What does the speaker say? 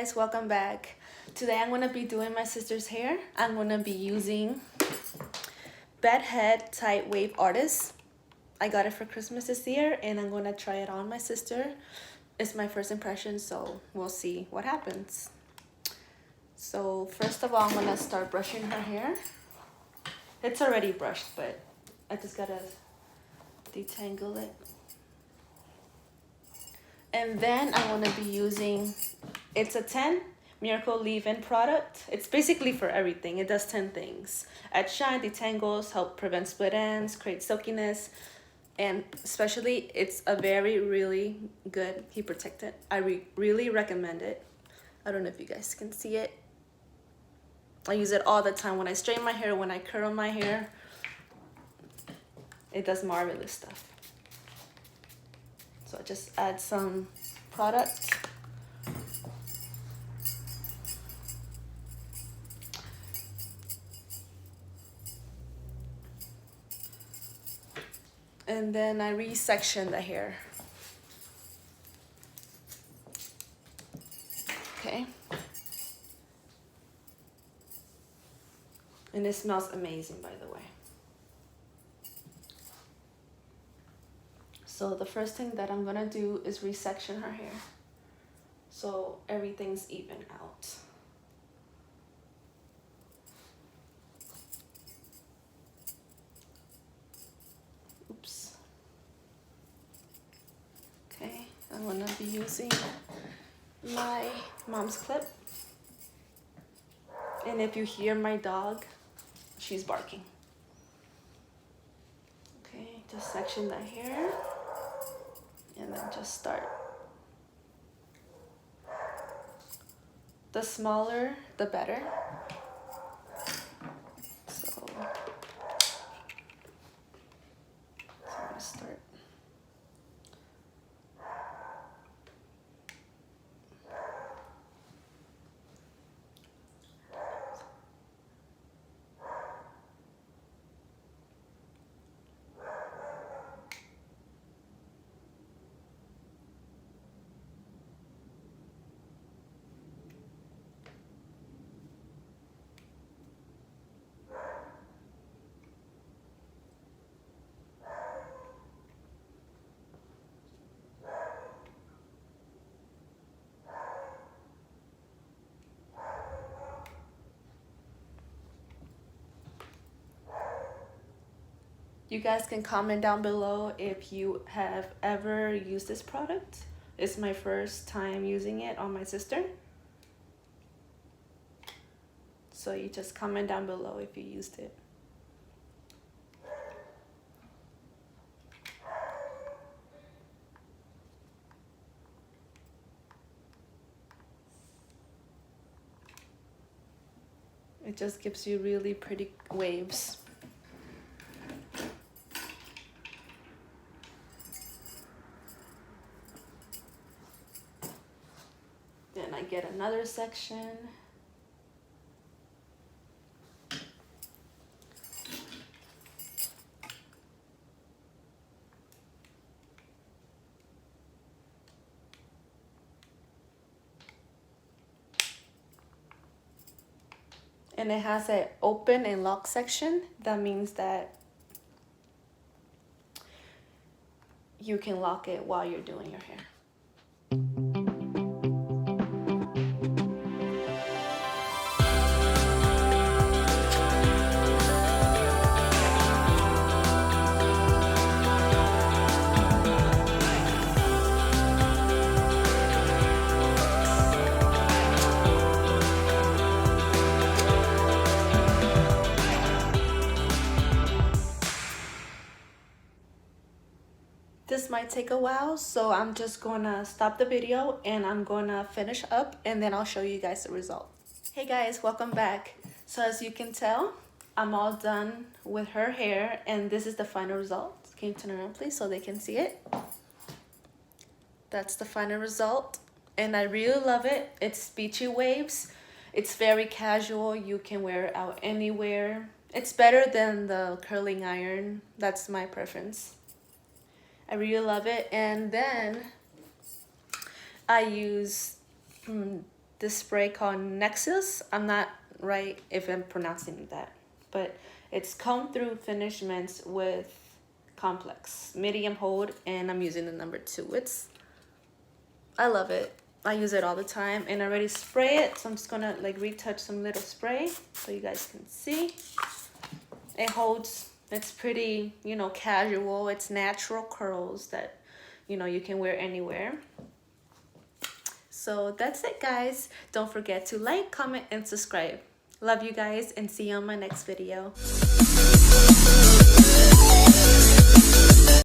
guys, welcome back. Today I'm gonna be doing my sister's hair. I'm gonna be using Bedhead Tight Wave Artist. I got it for Christmas this year and I'm gonna try it on my sister. It's my first impression, so we'll see what happens. So first of all, I'm gonna start brushing her hair. It's already brushed, but I just gotta detangle it. And then I'm gonna be using, it's a 10 Miracle Leave-In product. It's basically for everything. It does 10 things. Adds shine, detangles, help prevent split ends, create silkiness, and especially it's a really good heat protectant. I really recommend it. I don't know if you guys can see it. I use it all the time when I straighten my hair, when I curl my hair. It does marvelous stuff. So I just add some product. And then I resection the hair. Okay. And it smells amazing, by the way. So the first thing that I'm gonna do is resection her hair so everything's even out. Oops. Okay, I'm gonna be using my mom's clip. And if you hear my dog, she's barking. Okay, just section the hair. And then just start. The smaller, the better. So I'm gonna start. You guys can comment down below if you have ever used this product. It's my first time using it on my sister. So you just comment down below if you used it. It just gives you really pretty waves. Then I get another section. And it has an open and lock section. That means that you can lock it while you're doing your hair. This might take a while, so I'm just gonna stop the video and I'm gonna finish up and then I'll show you guys the result. Hey guys, welcome back. So as you can tell, I'm all done with her hair and this is the final result. Can you turn around please so they can see it? That's the final result and I really love it. It's beachy waves. It's very casual. You can wear it out anywhere. It's better than the curling iron. That's my preference. I really love it. And then I use this spray called Nexus. I'm not right if I'm pronouncing that, but it's Come Through Finish Mints with Complex medium hold, and I'm using the number 2. I love it. I use it all the time, and I already spray it, so I'm just gonna like retouch some little spray so you guys can see. It holds. It's pretty, you know, casual. It's natural curls that, you know, you can wear anywhere. So that's it, guys. Don't forget to like, comment, and subscribe. Love you guys, and see you on my next video.